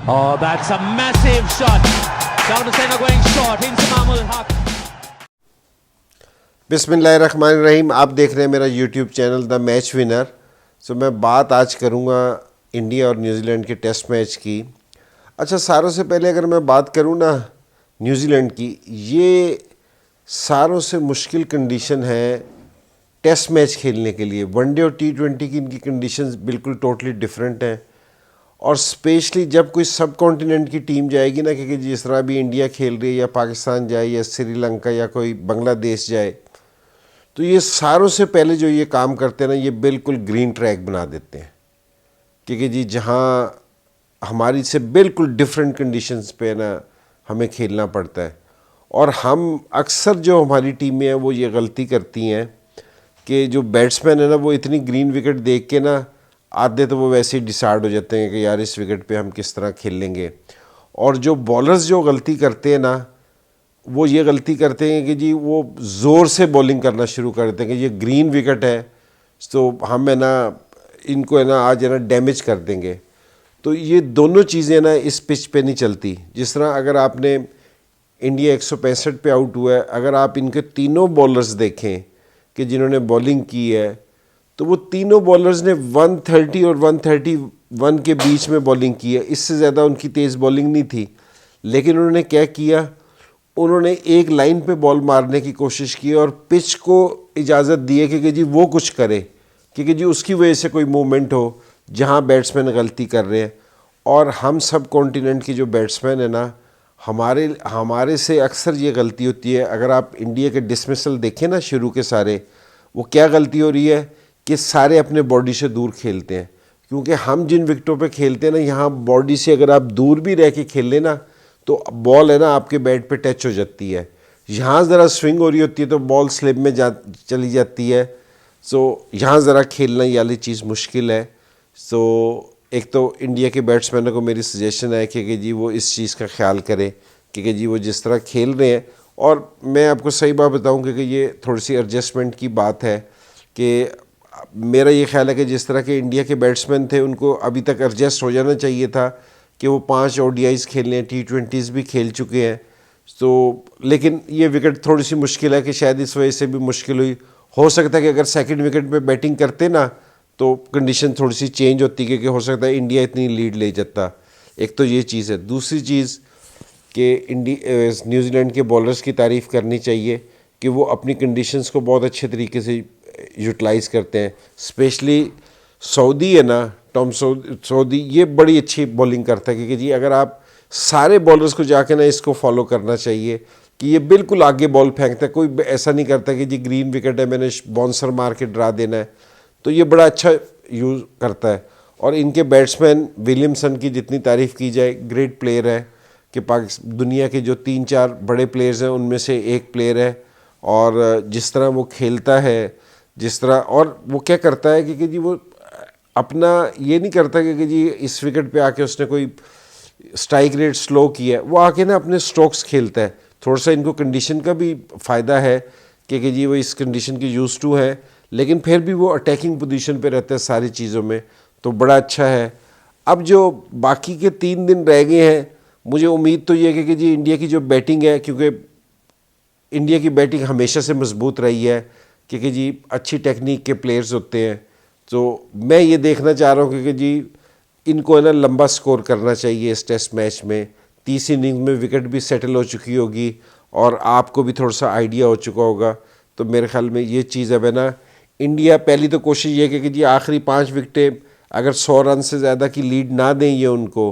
Oh, that's a massive shot. Down to centre going short into Mahmood Haq. बिस्मिल्लाहिर्रहमानिर्रहीम। आप देख रहे हैं मेरा YouTube channel the match winner. So मैं बात आज करूंगा इंडिया और न्यूजीलैंड के टेस्ट मैच की। अच्छा, सारों से पहले अगर मैं बात करूं ना न्यूजीलैंड की, ये सारों से मुश्किल कंडीशन है टेस्ट मैच खेलने के लिए। वनडे और T20 की इनकी कंडीशंस बिल्कुल टोटली डिफरेंट हैं। और स्पेशली जब कोई सब कॉन्टिनेंट की टीम जाएगी ना, क्योंकि जिस तरह अभी इंडिया खेल रही है या पाकिस्तान जाए या श्रीलंका या कोई बांग्लादेश जाए, तो ये सारों से पहले जो ये काम करते हैं ना, ये बिल्कुल ग्रीन ट्रैक बना देते हैं। क्योंकि जी जहाँ हमारी से बिल्कुल डिफरेंट कंडीशंस पे ना हमें खेलना पड़ता है। और हम अक्सर जो हमारी टीमें हैं वो ये गलती करती हैं कि जो बैट्समैन है ना, वो इतनी ग्रीन विकेट देख के ना आधे तो वो वैसे ही डिसाइड हो जाते हैं कि यार इस विकेट पे हम किस तरह खेल लेंगे। और जो बॉलर्स जो गलती करते हैं ना, वो ये गलती करते हैं कि जी वो ज़ोर से बॉलिंग करना शुरू कर देते हैं कि ये ग्रीन विकेट है तो हम है ना इनको है ना आज है ना डैमेज कर देंगे। तो ये दोनों चीज़ें ना इस पिच पे नहीं चलती। जिस तरह अगर आपने इंडिया 165 पे आउट हुआ है, अगर आप इनके तीनों बॉलर्स देखें कि जिन्होंने बॉलिंग की है, तो वो तीनों बॉलर्स ने 130 और 131 के बीच में बॉलिंग की है। इससे ज़्यादा उनकी तेज़ बॉलिंग नहीं थी। लेकिन उन्होंने क्या किया, उन्होंने एक लाइन पे बॉल मारने की कोशिश की और पिच को इजाज़त दी है कि जी वो कुछ करे, क्योंकि जी उसकी वजह से कोई मूवमेंट हो जहां बैट्समैन गलती कर रहे हैं। और हम सब कॉन्टिनेंट की जो बैट्समैन है ना, हमारे से अक्सर ये गलती होती है। अगर आप इंडिया के डिसमिसल देखें ना शुरू के सारे, वो क्या गलती हो रही है कि सारे अपने बॉडी से दूर खेलते हैं। क्योंकि हम जिन विकेटों पे खेलते हैं ना, यहाँ बॉडी से अगर आप दूर भी रह के खेल लेना तो बॉल है ना आपके बैट पे टच हो जाती है। यहाँ ज़रा स्विंग हो रही होती है तो बॉल स्लिप में चली जाती है। सो यहाँ ज़रा खेलना ये वाली चीज़ मुश्किल है। सो एक तो इंडिया के बैट्समैनों को मेरी सजेशन है कि जी वो इस चीज़ का ख्याल करें कि जी वो जिस तरह खेल रहे हैं। और मैं आपको सही बात बताऊँ कि ये थोड़ी सी एडजस्टमेंट की बात है कि मेरा ये ख्याल है कि जिस तरह के इंडिया के बैट्समैन थे उनको अभी तक एडजस्ट हो जाना चाहिए था कि वो 5 ODIs खेलने हैं, T20s भी खेल चुके हैं। तो लेकिन ये विकेट थोड़ी सी मुश्किल है कि शायद इस वजह से भी मुश्किल हुई। हो सकता है कि अगर सेकंड विकेट पे बैटिंग करते ना तो कंडीशन थोड़ी सी चेंज होती, क्योंकि हो सकता है इंडिया इतनी लीड ले जाता। एक तो ये चीज़ है। दूसरी चीज़ कि न्यूजीलैंड के बॉलर्स की तारीफ़ करनी चाहिए कि वो अपनी कंडीशंस को बहुत अच्छे तरीके से यूटिलाइज़ करते हैं। स्पेशली सऊदी है ना, टॉम सऊदी, ये बड़ी अच्छी बॉलिंग करता है। क्योंकि जी अगर आप सारे बॉलर्स को जाके ना इसको फॉलो करना चाहिए कि ये बिल्कुल आगे बॉल फेंकता है। कोई ऐसा नहीं करता कि जी ग्रीन विकेट है मैंने बाउंसर मार के डरा देना है। तो ये बड़ा अच्छा यूज़ करता है। और इनके बैट्समैन विलियमसन की जितनी तारीफ़ की जाए, ग्रेट प्लेयर है कि दुनिया के जो 3-4 बड़े प्लेयर्स हैं उनमें से एक प्लेयर है। और जिस तरह वो खेलता है, जिस तरह, और वो क्या करता है कि जी वो अपना ये नहीं करता कि जी इस विकेट पे आके उसने कोई स्ट्राइक रेट स्लो किया है, वो आके ना अपने स्ट्रोक्स खेलता है। थोड़ा सा इनको कंडीशन का भी फ़ायदा है कि जी वो इस कंडीशन के यूज़ टू है, लेकिन फिर भी वो अटैकिंग पोजीशन पे रहता है सारी चीज़ों में। तो बड़ा अच्छा है। अब जो बाकी के 3 दिन रह गए हैं, मुझे उम्मीद तो ये है कि जी इंडिया की जो बैटिंग है, क्योंकि इंडिया की बैटिंग हमेशा से मजबूत रही है क्योंकि जी अच्छी टेक्निक के प्लेयर्स होते हैं। तो मैं ये देखना चाह रहा हूँ कि जी इनको है ना लंबा स्कोर करना चाहिए इस टेस्ट मैच में। 30 इनिंग में विकेट भी सेटल हो चुकी होगी और आपको भी थोड़ा सा आइडिया हो चुका होगा। तो मेरे ख्याल में ये चीज़ है ना, इंडिया पहली तो कोशिश ये कि जी आखिरी 5 विकेटें अगर 100 रन से ज़्यादा की लीड ना दें ये उनको,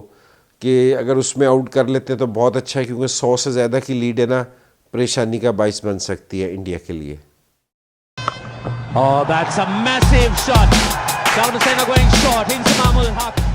कि अगर उसमें आउट कर लेते हैं तो बहुत अच्छा है, क्योंकि 100 से ज़्यादा की लीड है ना परेशानी का बाइस बन सकती है इंडिया के लिए। Oh, that's a massive shot. Down to centre going short into Mahmood Haq.